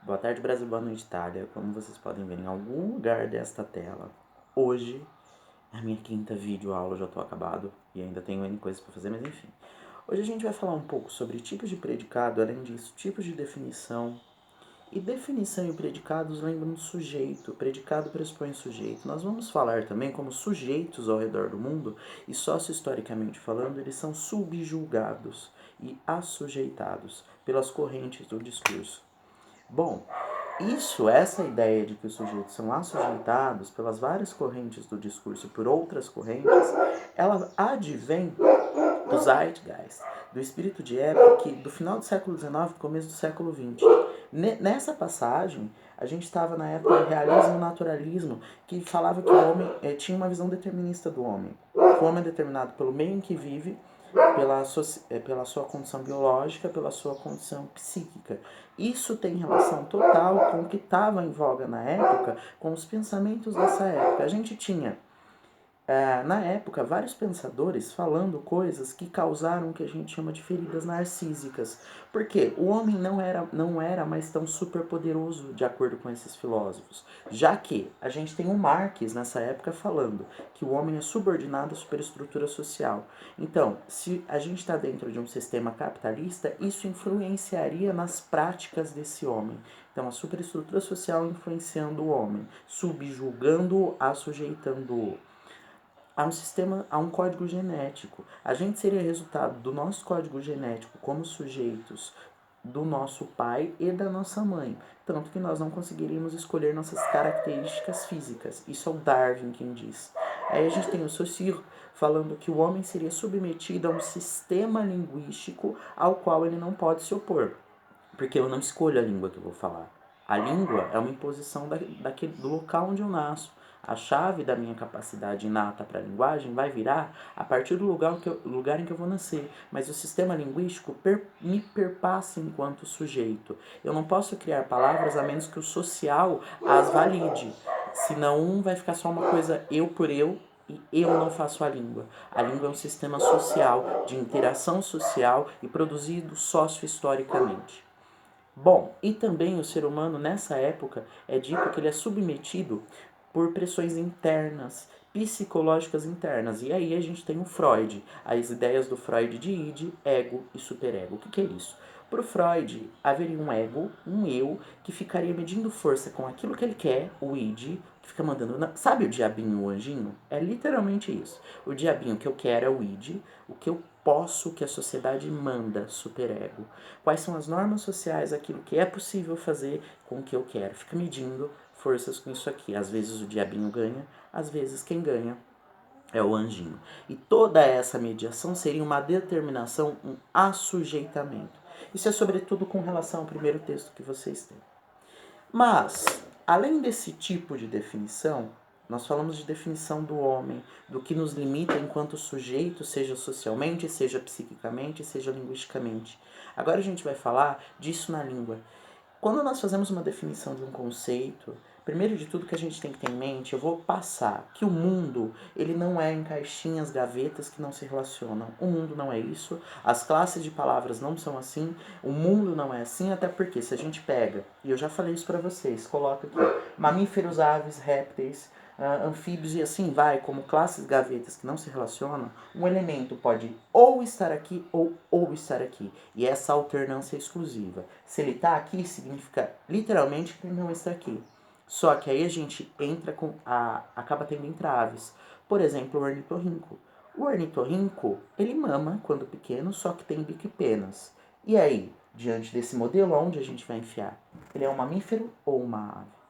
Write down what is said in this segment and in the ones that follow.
Boa tarde, Brasil, boa noite, Itália. Como vocês podem ver em algum lugar desta tela, hoje é a minha quinta videoaula, já tô acabado e ainda tenho N coisas para fazer, mas enfim. Hoje a gente vai falar um pouco sobre tipos de predicado, além disso, tipos de definição. E definição e predicados lembram do sujeito, predicado pressupõe sujeito. Nós vamos falar também como sujeitos ao redor do mundo, e sócio-historicamente falando, eles são subjulgados e assujeitados pelas correntes do discurso. Bom, essa ideia de que os sujeitos são assujeitados pelas várias correntes do discurso por outras correntes, ela advém do Zeitgeist, do espírito de época do final do século XIX, começo do século XX. Nessa passagem, a gente estava na época do realismo e naturalismo, que falava que o homem tinha uma visão determinista do homem. O homem é determinado pelo meio em que vive, pela sua condição biológica, pela sua condição psíquica. Isso tem relação total com o que estava em voga na época, com os pensamentos dessa época. A gente tinha, na época, vários pensadores falando coisas que causaram o que a gente chama de feridas narcísicas. Porque o homem não era mais tão superpoderoso, de acordo com esses filósofos. Já que a gente tem o Marx, nessa época, falando que o homem é subordinado à superestrutura social. Então, se a gente está dentro de um sistema capitalista, isso influenciaria nas práticas desse homem. Então, a superestrutura social influenciando o homem, subjugando-o, assujeitando-o há um código genético. A gente seria resultado do nosso código genético como sujeitos do nosso pai e da nossa mãe. Tanto que nós não conseguiríamos escolher nossas características físicas. Isso é o Darwin quem diz. Aí a gente tem o Saussure falando que o homem seria submetido a um sistema linguístico ao qual ele não pode se opor. Porque eu não escolho a língua que eu vou falar. A língua é uma imposição do local onde eu nasço. A chave da minha capacidade inata para a linguagem vai virar a partir do lugar em que eu vou nascer. Mas o sistema linguístico me perpassa enquanto sujeito. Eu não posso criar palavras a menos que o social as valide. Senão vai ficar só uma coisa eu por eu, e eu não faço a língua. A língua é um sistema social, de interação social e produzido socio-historicamente. Bom, e também o ser humano nessa época é dito que ele é submetido por pressões internas, psicológicas internas. E aí a gente tem o Freud, as ideias do Freud de id, ego e superego. O que é isso? Para o Freud, haveria um ego, um eu, que ficaria medindo força com aquilo que ele quer, o id, que fica mandando. Sabe o diabinho e o anjinho? É literalmente isso. O diabinho que eu quero é o id, o que eu posso, o que a sociedade manda, superego. Quais são as normas sociais, aquilo que é possível fazer com o que eu quero. Fica medindo forças com isso aqui. Às vezes o diabinho ganha, às vezes quem ganha é o anjinho. E toda essa mediação seria uma determinação, um assujeitamento. Isso é sobretudo com relação ao primeiro texto que vocês têm. Mas, além desse tipo de definição, nós falamos de definição do homem, do que nos limita enquanto sujeito, seja socialmente, seja psiquicamente, seja linguisticamente. Agora a gente vai falar disso na língua. Quando nós fazemos uma definição de um conceito, primeiro de tudo que a gente tem que ter em mente, eu vou passar que o mundo, ele não é em caixinhas, gavetas que não se relacionam. O mundo não é isso, as classes de palavras não são assim, o mundo não é assim, até porque se a gente pega, e eu já falei isso para vocês, coloca aqui, mamíferos, aves, répteis, anfíbios e assim vai, como classes gavetas que não se relacionam, um elemento pode ou estar aqui ou estar aqui. E essa alternância é exclusiva. Se ele está aqui, significa literalmente que ele não está aqui. Só que aí a gente acaba tendo entraves. Por exemplo, o ornitorrinco. O ornitorrinco, ele mama quando pequeno, só que tem bico e penas. E aí, diante desse modelo, onde a gente vai enfiar? Ele é um mamífero ou uma ave?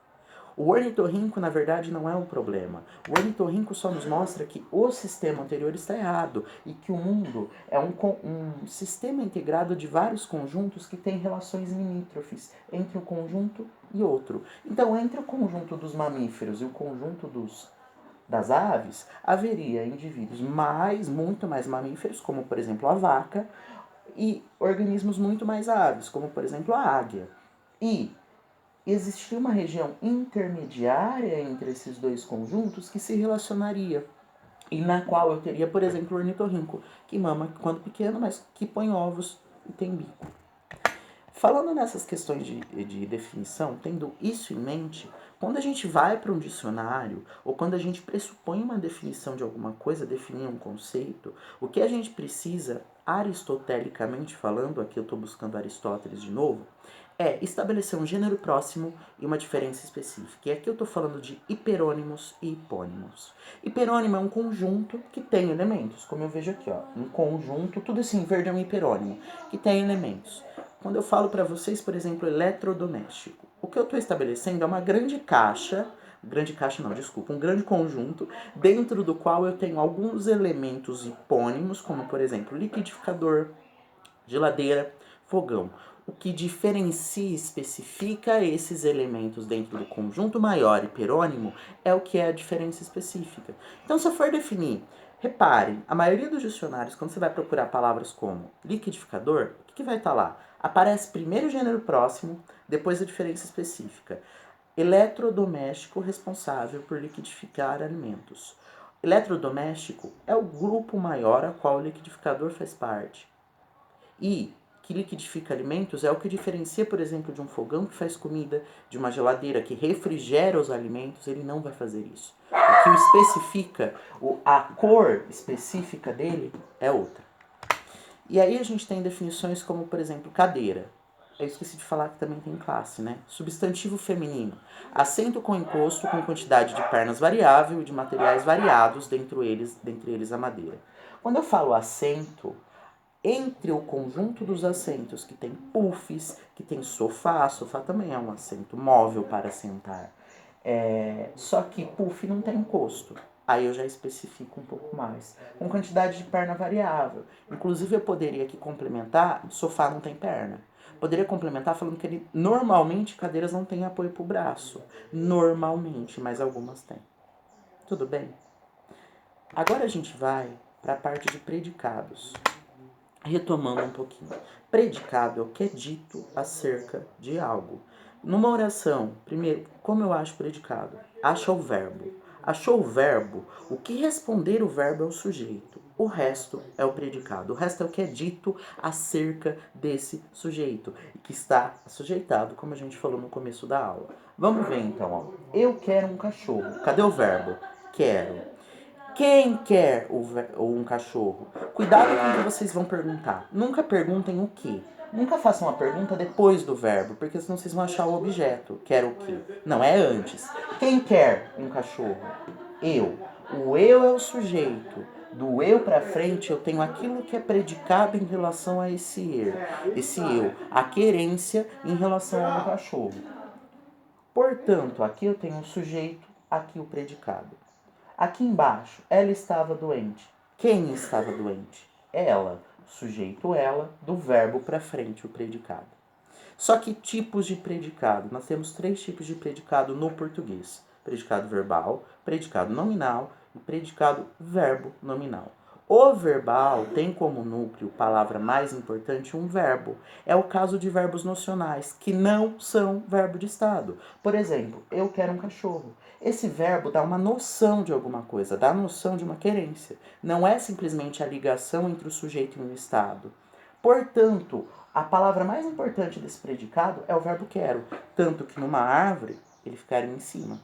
O ornitorrinco, na verdade, não é um problema. O ornitorrinco só nos mostra que o sistema anterior está errado e que o mundo é um sistema integrado de vários conjuntos que têm relações limítrofes entre um conjunto e outro. Então, entre o conjunto dos mamíferos e o conjunto das aves, haveria indivíduos muito mais mamíferos, como por exemplo a vaca, e organismos muito mais aves, como por exemplo a águia. E existia uma região intermediária entre esses dois conjuntos que se relacionaria e na qual eu teria, por exemplo, o ornitorrinco, que mama quando pequeno, mas que põe ovos e tem bico. Falando nessas questões de definição, tendo isso em mente, quando a gente vai para um dicionário ou quando a gente pressupõe uma definição de alguma coisa, definir um conceito, o que a gente precisa, aristotelicamente falando, aqui eu estou buscando Aristóteles de novo, é estabelecer um gênero próximo e uma diferença específica. E aqui eu estou falando de hiperônimos e hipônimos. Hiperônimo é um conjunto que tem elementos, como eu vejo aqui, ó, um conjunto, tudo assim em verde é um hiperônimo, que tem elementos. Quando eu falo para vocês, por exemplo, eletrodoméstico, o que eu estou estabelecendo é uma grande caixa, um grande conjunto, dentro do qual eu tenho alguns elementos hipônimos, como por exemplo, liquidificador, geladeira, fogão. O que diferencia e especifica esses elementos dentro do conjunto maior hiperônimo é o que é a diferença específica. Então, se eu for definir, reparem, a maioria dos dicionários, quando você vai procurar palavras como liquidificador, o que vai estar lá? Aparece primeiro o gênero próximo, depois a diferença específica. Eletrodoméstico responsável por liquidificar alimentos. Eletrodoméstico é o grupo maior a qual o liquidificador faz parte. E que liquidifica alimentos é o que diferencia, por exemplo, de um fogão que faz comida, de uma geladeira que refrigera os alimentos, ele não vai fazer isso. O que o especifica, a cor específica dele é outra. E aí a gente tem definições como, por exemplo, cadeira. Eu esqueci de falar que também tem classe, né? Substantivo feminino. Assento com encosto com quantidade de pernas variável e de materiais variados, dentre eles a madeira. Quando eu falo assento, entre o conjunto dos assentos que tem puffs, que tem sofá também é um assento móvel para sentar. Só que puff não tem encosto. Aí eu já especifico um pouco mais. Com quantidade de perna variável. Inclusive eu poderia aqui complementar, sofá não tem perna. Poderia complementar falando que normalmente cadeiras não têm apoio para o braço. Normalmente, mas algumas têm. Tudo bem? Agora a gente vai para a parte de predicados. Retomando um pouquinho. Predicado é o que é dito acerca de algo. Numa oração, primeiro, como eu acho predicado? Acha o verbo. Achou o verbo, o que responder o verbo é o sujeito. O resto é o predicado. O resto é o que é dito acerca desse sujeito, que está sujeitado, como a gente falou no começo da aula. Vamos ver então. Ó. Eu quero um cachorro. Cadê o verbo? Quero. Quem quer um cachorro? Cuidado com o que vocês vão perguntar. Nunca perguntem o que. Nunca façam a pergunta depois do verbo, porque senão vocês vão achar o objeto. Quer o que? Não, é antes. Quem quer um cachorro? Eu. O eu é o sujeito. Do eu para frente eu tenho aquilo que é predicado em relação a esse eu. A querência em relação ao cachorro. Portanto, aqui eu tenho o sujeito, aqui o predicado. Aqui embaixo, ela estava doente. Quem estava doente? Ela. Sujeito ela, do verbo para frente, o predicado. Só que tipos de predicado? Nós temos 3 tipos de predicado no português. Predicado verbal, predicado nominal e predicado verbo nominal. O verbal tem como núcleo, palavra mais importante, um verbo. É o caso de verbos nocionais, que não são verbo de estado. Por exemplo, eu quero um cachorro. Esse verbo dá uma noção de alguma coisa, dá a noção de uma querência. Não é simplesmente a ligação entre o sujeito e o estado. Portanto, a palavra mais importante desse predicado é o verbo quero. Tanto que numa árvore, ele ficaria em cima.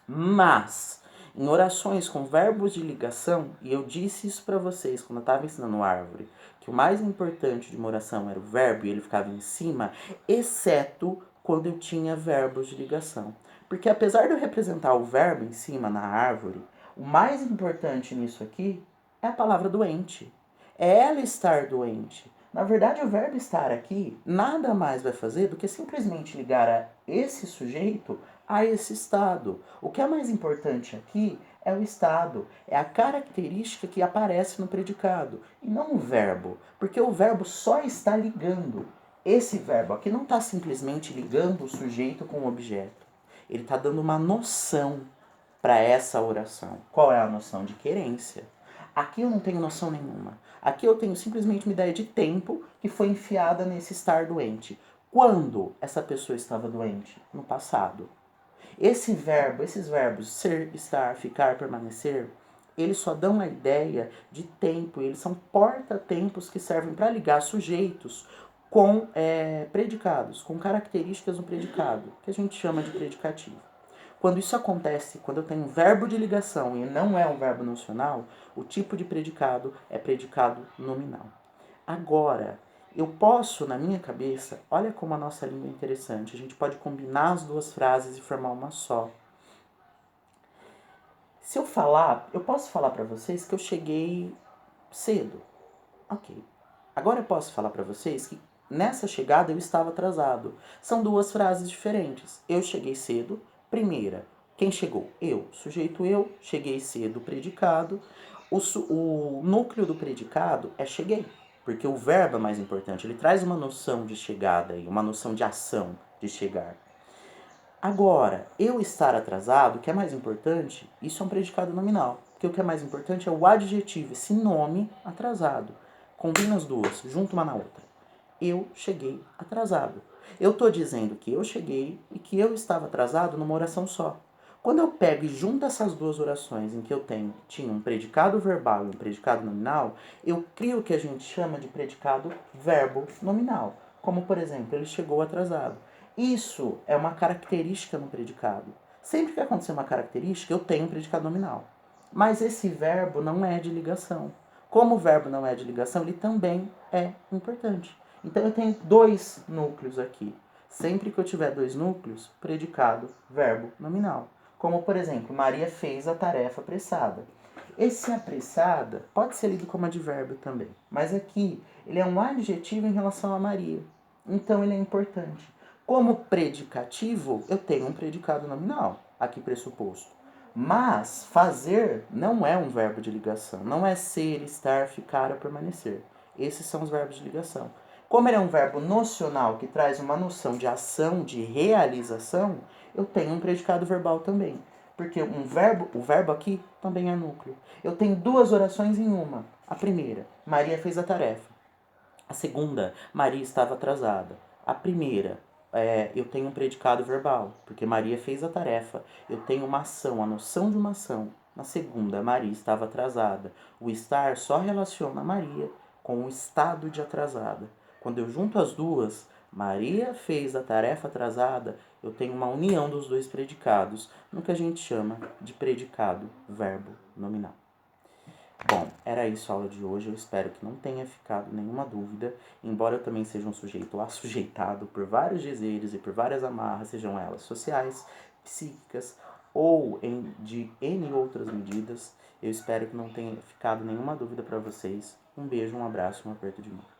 Mas, em orações com verbos de ligação, e eu disse isso para vocês quando eu estava ensinando árvore, que o mais importante de uma oração era o verbo e ele ficava em cima, exceto quando eu tinha verbos de ligação. Porque apesar de eu representar o verbo em cima na árvore, o mais importante nisso aqui é a palavra doente. É ela estar doente. Na verdade, o verbo estar aqui nada mais vai fazer do que simplesmente ligar a esse sujeito a esse estado. O que é mais importante aqui é o estado, é a característica que aparece no predicado, e não o verbo, porque o verbo só está ligando. Esse verbo aqui não está simplesmente ligando o sujeito com o objeto. Ele está dando uma noção para essa oração. Qual é a noção de querência? Aqui eu não tenho noção nenhuma. Aqui eu tenho simplesmente uma ideia de tempo que foi enfiada nesse estar doente. Quando essa pessoa estava doente? No passado. Esses verbos ser, estar, ficar, permanecer, eles só dão a ideia de tempo, eles são porta-tempos que servem para ligar sujeitos com predicados, com características no predicado, que a gente chama de predicativo. Quando isso acontece, quando eu tenho um verbo de ligação e não é um verbo nocional, o tipo de predicado é predicado nominal. Agora, eu posso, na minha cabeça, olha como a nossa língua é interessante, a gente pode combinar as duas frases e formar uma só. Se eu falar, eu posso falar para vocês que eu cheguei cedo. Ok. Agora eu posso falar para vocês que nessa chegada eu estava atrasado. São duas frases diferentes. Eu cheguei cedo. Primeira, quem chegou? Eu. Sujeito eu, cheguei cedo, predicado. O núcleo do predicado é cheguei, porque o verbo é mais importante. Ele traz uma noção de chegada, uma noção de ação, de chegar. Agora, eu estar atrasado, o que é mais importante, isso é um predicado nominal. Porque o que é mais importante é o adjetivo, esse nome atrasado. Combina as duas, junto uma na outra. Eu cheguei atrasado. Eu estou dizendo que eu cheguei e que eu estava atrasado numa oração só. Quando eu pego e junto essas duas orações em que eu tinha um predicado verbal e um predicado nominal, eu crio o que a gente chama de predicado verbo nominal. Como, por exemplo, ele chegou atrasado. Isso é uma característica no predicado. Sempre que acontecer uma característica, eu tenho um predicado nominal. Mas esse verbo não é de ligação. Como o verbo não é de ligação, ele também é importante. Então eu tenho dois núcleos aqui. Sempre que eu tiver dois núcleos, predicado, verbo, nominal. Como, por exemplo, Maria fez a tarefa apressada. Esse apressada pode ser lido como advérbio também, mas aqui ele é um adjetivo em relação a Maria. Então ele é importante. Como predicativo, eu tenho um predicado nominal, aqui pressuposto. Mas fazer não é um verbo de ligação, não é ser, estar, ficar ou permanecer. Esses são os verbos de ligação. Como ele é um verbo nocional que traz uma noção de ação, de realização, eu tenho um predicado verbal também. Porque o verbo aqui também é núcleo. Eu tenho duas orações em uma. A primeira, Maria fez a tarefa. A segunda, Maria estava atrasada. A primeira, eu tenho um predicado verbal, porque Maria fez a tarefa. Eu tenho uma ação, a noção de uma ação. Na segunda, Maria estava atrasada. O estar só relaciona Maria com o estado de atrasada. Quando eu junto as duas, Maria fez a tarefa atrasada, eu tenho uma união dos dois predicados, no que a gente chama de predicado verbo nominal. Bom, era isso a aula de hoje. Eu espero que não tenha ficado nenhuma dúvida. Embora eu também seja um sujeito assujeitado por vários dizeres e por várias amarras, sejam elas sociais, psíquicas ou de N outras medidas, eu espero que não tenha ficado nenhuma dúvida para vocês. Um beijo, um abraço, um aperto de mão.